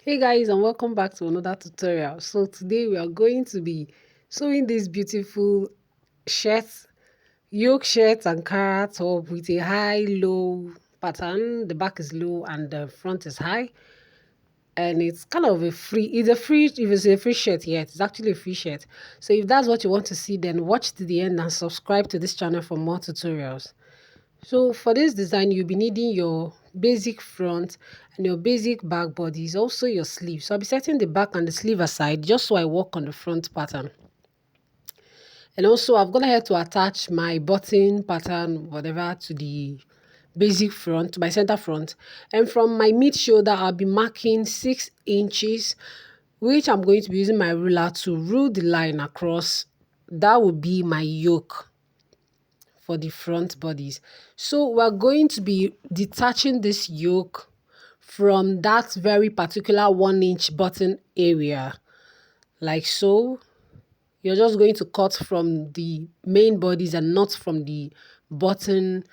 Hey guys, and welcome back to another tutorial. So today we are going to be sewing this beautiful shirt, yoke shirt and cara top with a high-low pattern. The back is low and the front is high, and it's kind of a free. It's a free. If it's a free shirt, yeah, it's actually a free shirt. So if that's what you want to see, then watch to the end and subscribe to this channel for more tutorials. So for this design, you'll be needing your basic front and your basic back bodies, also your sleeve. So I'll be setting the back and the sleeve aside just so I work on the front pattern. And also I've gone ahead to attach my button pattern, whatever, to the basic front, to my center front. And from my mid shoulder, I'll be marking 6 inches, which I'm going to be using my ruler to rule the line across. That will be my yoke for the front bodies. So we're going to be detaching this yoke from that very particular 1 inch button area, like so. You're just going to cut from the main bodies and not from the button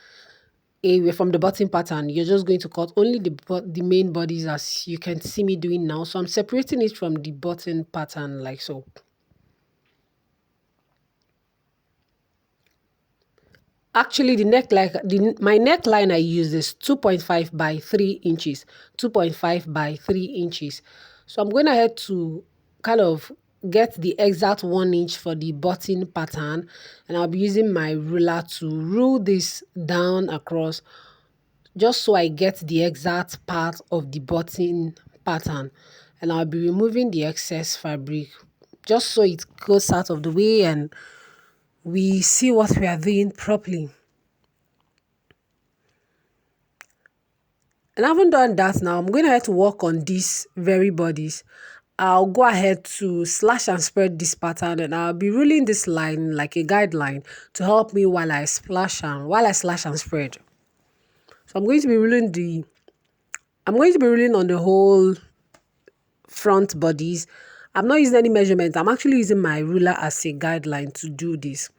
area, from the button pattern. You're just going to cut only the main bodies, as you can see me doing now. So I'm separating it from the button pattern, like so. Actually, my neckline I use is 2.5 by 3 inches, 2.5 by 3 inches. So I'm going ahead to kind of get the exact 1 inch for the button pattern, and I'll be using my ruler to rule this down across just so I get the exact part of the button pattern. And I'll be removing the excess fabric just so it goes out of the way and we see what we are doing properly. And I haven't done that now. I'm going ahead to work on these very bodies. I'll go ahead to slash and spread this pattern, and I'll be ruling this line like a guideline to help me while I slash and spread. So I'm going to be ruling on the whole front bodies. I'm not using any measurement. I'm actually using my ruler as a guideline to do this.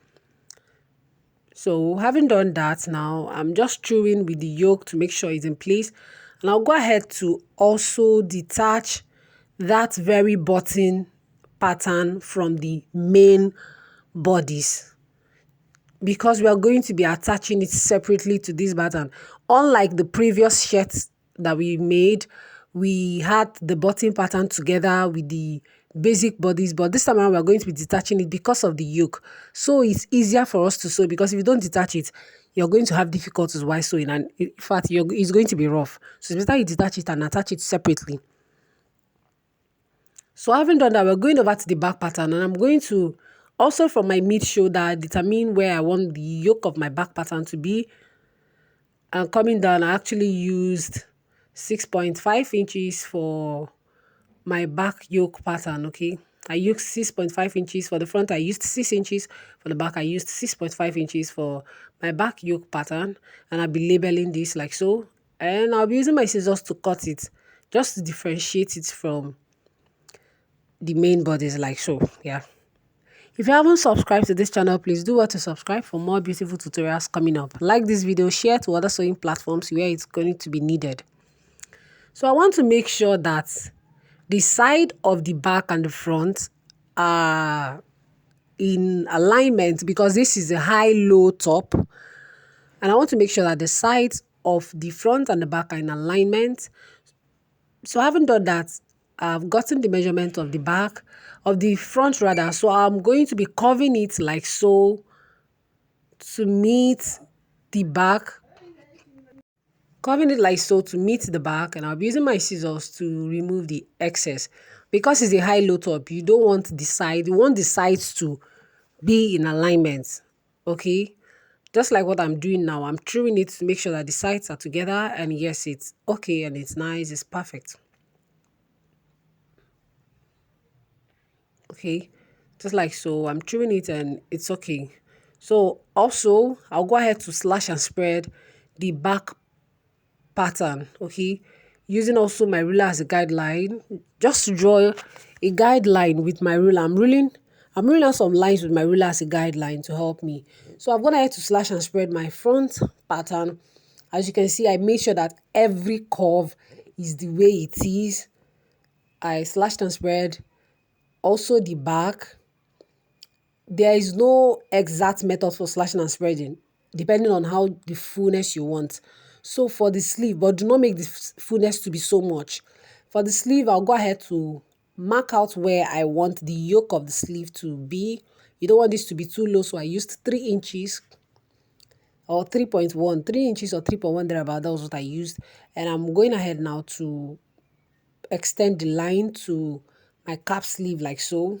So having done that now, I'm just screwing with the yoke to make sure it's in place. And I'll go ahead to also detach that very button pattern from the main bodies, because we are going to be attaching it separately to this pattern. Unlike the previous shirts that we made, we had the button pattern together with the basic bodies, but this time around we are going to be detaching it because of the yoke. So it's easier for us to sew, because if you don't detach it, you're going to have difficulties while sewing, and in fact it's going to be rough. So it's better you detach it and attach it separately. So having done that, we're going over to the back pattern, and I'm going to also, from my mid shoulder, determine where I want the yoke of my back pattern to be. And coming down, I actually used 6.5 inches for my back yoke pattern. Okay, I used 6.5 inches for the front. I used 6 inches for the back. I used 6.5 inches for my back yoke pattern, and I'll be labeling this like so. And I'll be using my scissors to cut it, just to differentiate it from the main bodies, like so. Yeah. If you haven't subscribed to this channel, please do what to subscribe for more beautiful tutorials coming up. Like this video, share to other sewing platforms where it's going to be needed. So I want to make sure that the side of the back and the front are in alignment, because this is a high-low top. And I want to make sure that the sides of the front and the back are in alignment. So I haven't done that. I've gotten the measurement of the back, of the front rather. So I'm going to be curving it like so to meet the back, curving it like so to meet the back, and I'll be using my scissors to remove the excess. Because it's a high-low top, you don't want the side, you want the sides to be in alignment, okay? Just like what I'm doing now, I'm trimming it to make sure that the sides are together, and yes, it's okay and it's nice, it's perfect. Okay, just like so, I'm trimming it and it's okay. So also, I'll go ahead to slash and spread the back pattern, okay, using also my ruler as a guideline, just to draw a guideline with my ruler. I'm ruling out some lines with my ruler as a guideline to help me. So I've gone ahead to slash and spread my front pattern. As you can see, I made sure that every curve is the way it is. I slashed and spread. Also the back. There is no exact method for slashing and spreading, depending on how the fullness you want. So for the sleeve, but do not make the fullness to be so much. For the sleeve, I'll go ahead to mark out where I want the yoke of the sleeve to be. You don't want this to be too low, so I used 3 inches or 3.1, 3 inches or 3.1 thereabout. That was what I used. And I'm going ahead now to extend the line to my cap sleeve like so,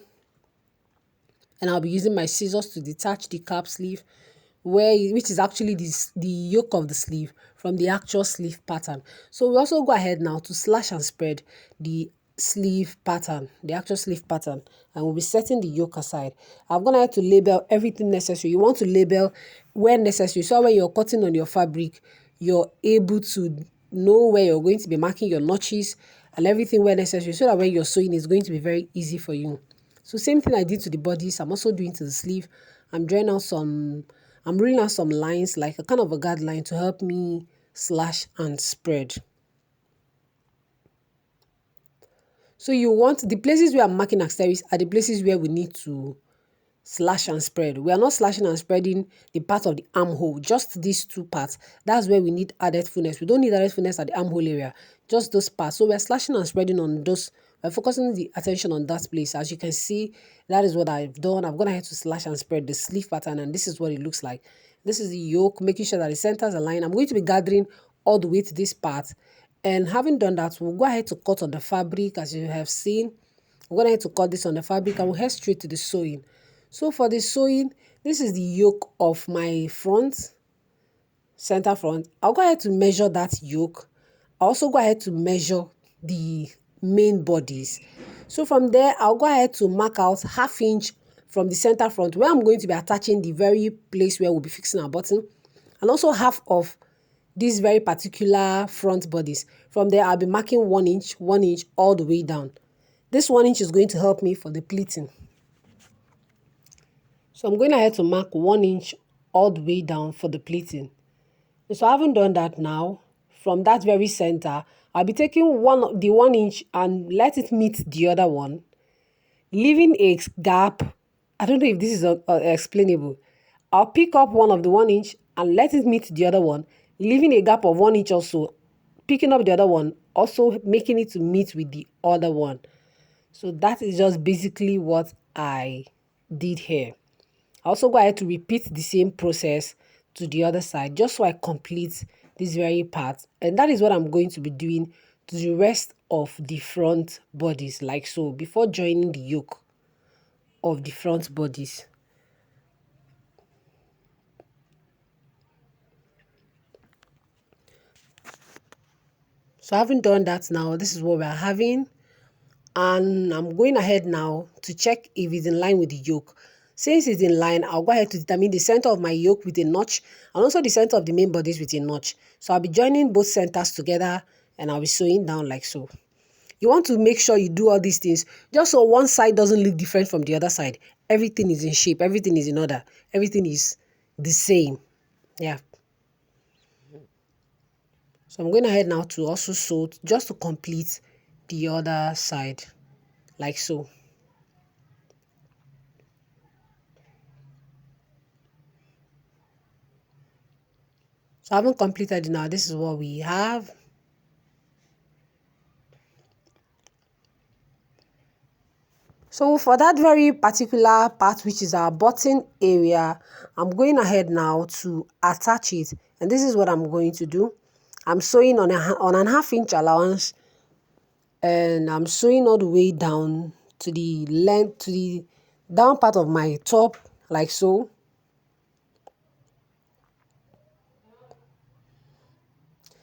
and I'll be using my scissors to detach the cap sleeve which is actually the yoke of the sleeve from the actual sleeve pattern. So we also go ahead now to slash and spread the sleeve pattern, the actual sleeve pattern, and we'll be setting the yoke aside. I'm gonna have to label everything necessary. You want to label where necessary, so when you're cutting on your fabric, you're able to know where you're going to be marking your notches and everything where necessary, so that when you're sewing, it's going to be very easy for you. So same thing I did to the bodice, I'm also doing to the sleeve. I'm rolling out some lines, like a kind of a guideline to help me slash and spread. So you want the places where I'm marking asterisk are the places where we need to slash and spread. We are not slashing and spreading the part of the armhole, just these two parts. That's where we need added fullness. We don't need added fullness at the armhole area, just those parts. So we're slashing and spreading on those. We're focusing the attention on that place. As you can see, that is what I've done. I'm going to have to slash and spread the sleeve pattern, and this is what it looks like. This is the yoke, making sure that the centers align. I'm going to be gathering all the way to this part. And having done that, we'll go ahead to cut on the fabric. As you have seen, we're going to have to cut this on the fabric, and we'll head straight to the sewing. So for the sewing, this is the yoke of my center front. I'll go ahead to measure that yoke. I'll also go ahead to measure the main bodies. So from there, I'll go ahead to mark out 1/2 inch from the center front, where I'm going to be attaching the very place where we'll be fixing our button, and also half of these very particular front bodies. From there, I'll be marking 1 inch, 1 inch all the way down. This 1 inch is going to help me for the pleating. So I'm going ahead to mark 1 inch all the way down for the pleating. So having done that now, from that very center, I'll be taking the 1 inch and let it meet the other one, leaving a gap. I don't know if this is explainable. I'll pick up one of the 1 inch and let it meet the other one, leaving a gap of 1 inch also, picking up the other one, also making it to meet with the other one. So that is just basically what I did here. I also go ahead to repeat the same process to the other side, just so I complete this very part. And that is what I'm going to be doing to the rest of the front bodies, like so, before joining the yoke of the front bodies. So having done that now, this is what we're having. And I'm going ahead now to check if it's in line with the yoke. Since it's in line, I'll go ahead to determine the center of my yoke with a notch, and also the center of the main bodice with a notch. So I'll be joining both centers together, and I'll be sewing down like so. You want to make sure you do all these things just so one side doesn't look different from the other side. Everything is in shape, everything is in order, everything is the same. Yeah. So I'm going ahead now to also sew just to complete the other side, like so. So I haven't completed it now. This is what we have. So for that very particular part, which is our button area, I'm going ahead now to attach it. And this is what I'm going to do. I'm sewing on an 1/2 inch allowance, and I'm sewing all the way down to the length, to the down part of my top, like so.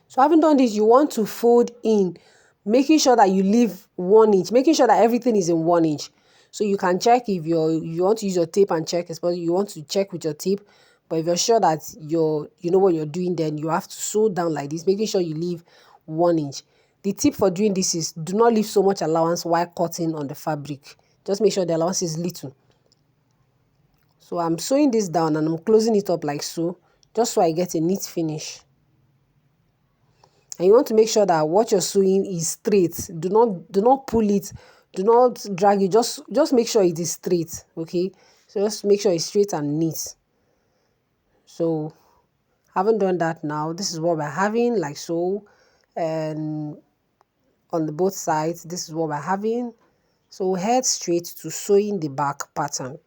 So having done this, you want to fold in, making sure that you leave 1 inch, making sure that everything is in 1 inch. So you can check if you want to use your tape and check, especially you want to check with your tape. But if you're sure that you know what you're doing, then you have to sew down like this, making sure you leave 1 inch. The tip for doing this is do not leave so much allowance while cutting on the fabric. Just make sure the allowance is little. So I'm sewing this down and I'm closing it up like so, just so I get a neat finish. And you want to make sure that what you're sewing is straight. Do not pull it, do not drag it. Just make sure it is straight. Okay, so just make sure it's straight and neat. So having done that, now this is what we're having, like so. And on the both sides, this is what we're having. So we'll head straight to sewing the back pattern.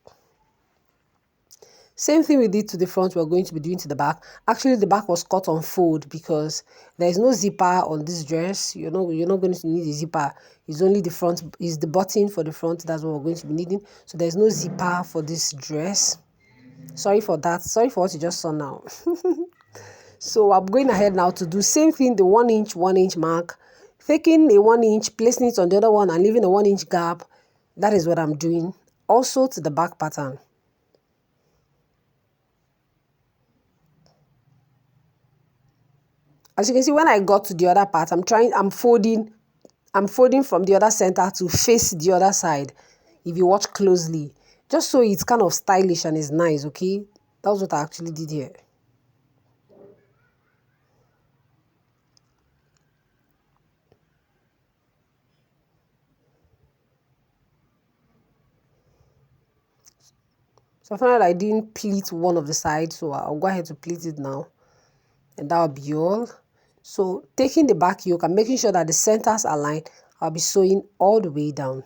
Same thing we did to the front, we're going to be doing to the back. Actually, the back was cut on fold because there is no zipper on this dress. You're not going to need a zipper. It's only the front, is the button for the front. That's what we're going to be needing. So there's no zipper for this dress. Sorry for that. Sorry for what you just saw now. So I'm going ahead now to do same thing, the 1 inch mark, taking a 1 inch, placing it on the other one and leaving a 1 inch gap. That is what I'm doing. Also to the back pattern. As you can see, when I got to the other part, I'm folding from the other center to face the other side. If you watch closely, just so it's kind of stylish and it's nice. Okay, that's what I actually did here. So I found out I didn't pleat one of the sides, so I'll go ahead to pleat it now, and that'll be all. So taking the back yoke and making sure that the centers align, I'll be sewing all the way down,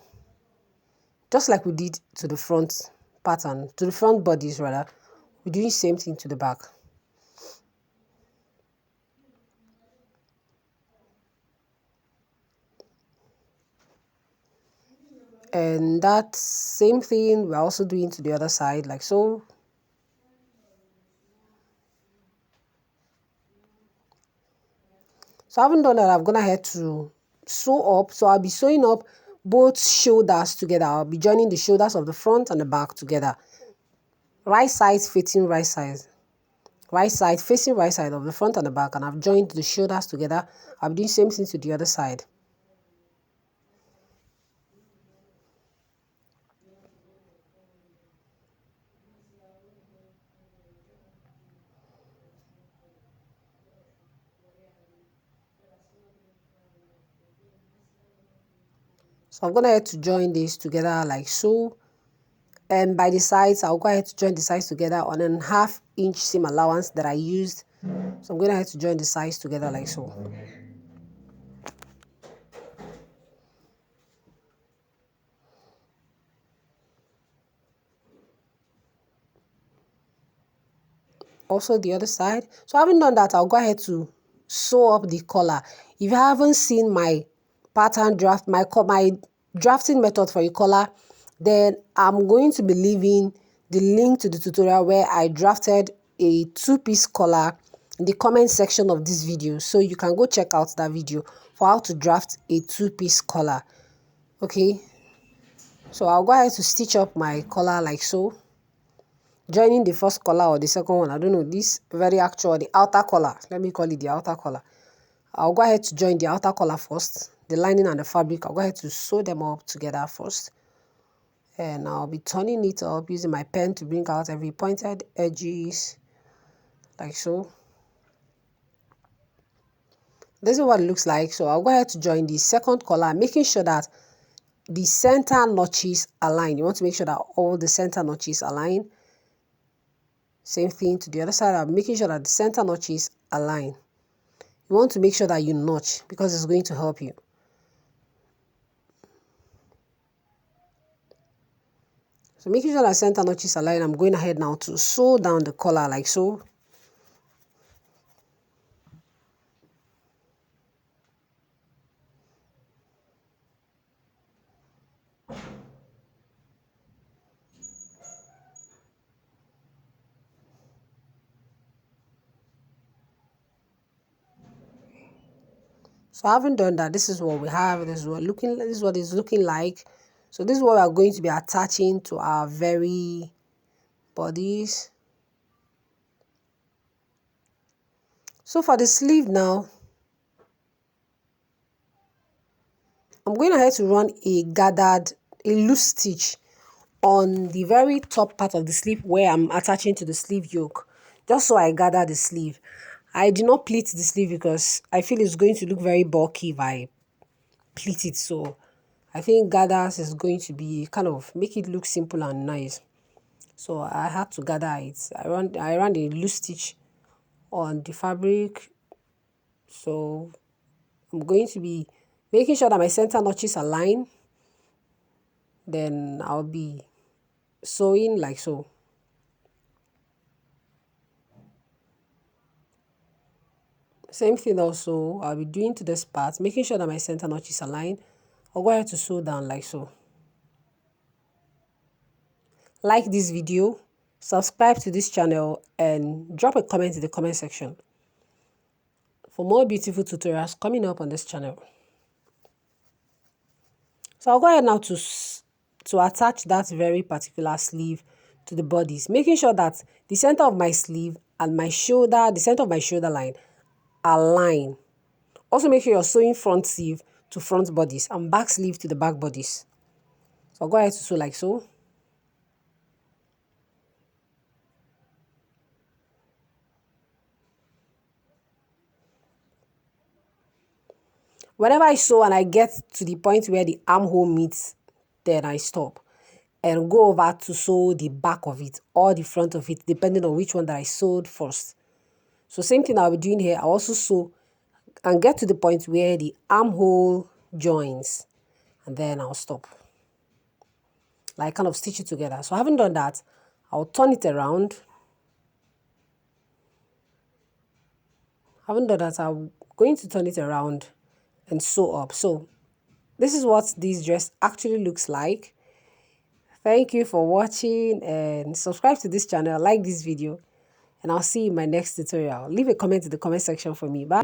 just like we did to the front pattern, to the front bodies rather. We're doing the same thing to the back. And that same thing we're also doing to the other side, like so. So I haven't done that. I've gone ahead to sew up. So I'll be sewing up both shoulders together. I'll be joining the shoulders of the front and the back together. Right side fitting right side. Right side facing right side of the front and the back. And I've joined the shoulders together. I'll be doing the same thing to the other side. So I'm going to head to join this together like so. And by the sides, I'll go ahead to join the sides together on a ½ inch seam allowance that I used. So I'm going to head to join the sides together like so. Also the other side. So having done that, I'll go ahead to sew up the collar. If you haven't seen my pattern draft, my drafting method for a collar, then I'm going to be leaving the link to the tutorial where I drafted a 2-piece collar in the comment section of this video. So you can go check out that video for how to draft a 2-piece collar. Okay, so I'll go ahead to stitch up my collar like so, joining the first collar or the second one. I don't know, this very actual, the outer collar. Let me call it the outer collar. I'll go ahead to join the outer collar first, the lining and the fabric. I'll go ahead to sew them up together first. And I'll be turning it up using my pen to bring out every pointed edges, like so. This is what it looks like. So I'll go ahead to join the second collar, making sure that the center notches align. You want to make sure that all the center notches align. Same thing to the other side. I'm making sure that the center notches align. You want to make sure that you notch because it's going to help you. So making sure that center notches align, I'm going ahead now to sew down the collar like so. So having done that, this is what we have. This is what it's looking like. So this is what we are going to be attaching to our very bodies. So for the sleeve now, I'm going ahead to run a loose stitch on the very top part of the sleeve where I'm attaching to the sleeve yoke, just so I gather the sleeve. I did not pleat the sleeve because I feel it's going to look very bulky if I pleat it. So I think gathers is going to be kind of make it look simple and nice. So I had to gather it. I ran a loose stitch on the fabric. So I'm going to be making sure that my center notches align. Then I'll be sewing like so. Same thing also, I'll be doing to this part, making sure that my center notch is aligned. I'll go ahead to sew down like so. Like this video, subscribe to this channel, and drop a comment in the comment section for more beautiful tutorials coming up on this channel. So I'll go ahead now to attach that very particular sleeve to the bodice, making sure that the center of my sleeve and my shoulder, the center of my shoulder line align. Also make sure you're sewing front sleeve to front bodice and back sleeve to the back bodice. So I'll go ahead to sew like so. Whenever I sew and I get to the point where the armhole meets, then I stop and go over to sew the back of it or the front of it, depending on which one that I sewed first. So same thing I'll be doing here. I also sew and get to the point where the armhole joins, and then I'll stop. Like kind of stitch it together. So having done that, I'll turn it around. Having done that, I'm going to turn it around and sew up. So this is what this dress actually looks like. Thank you for watching, and subscribe to this channel, like this video, and I'll see you in my next tutorial. Leave a comment in the comment section for me. Bye.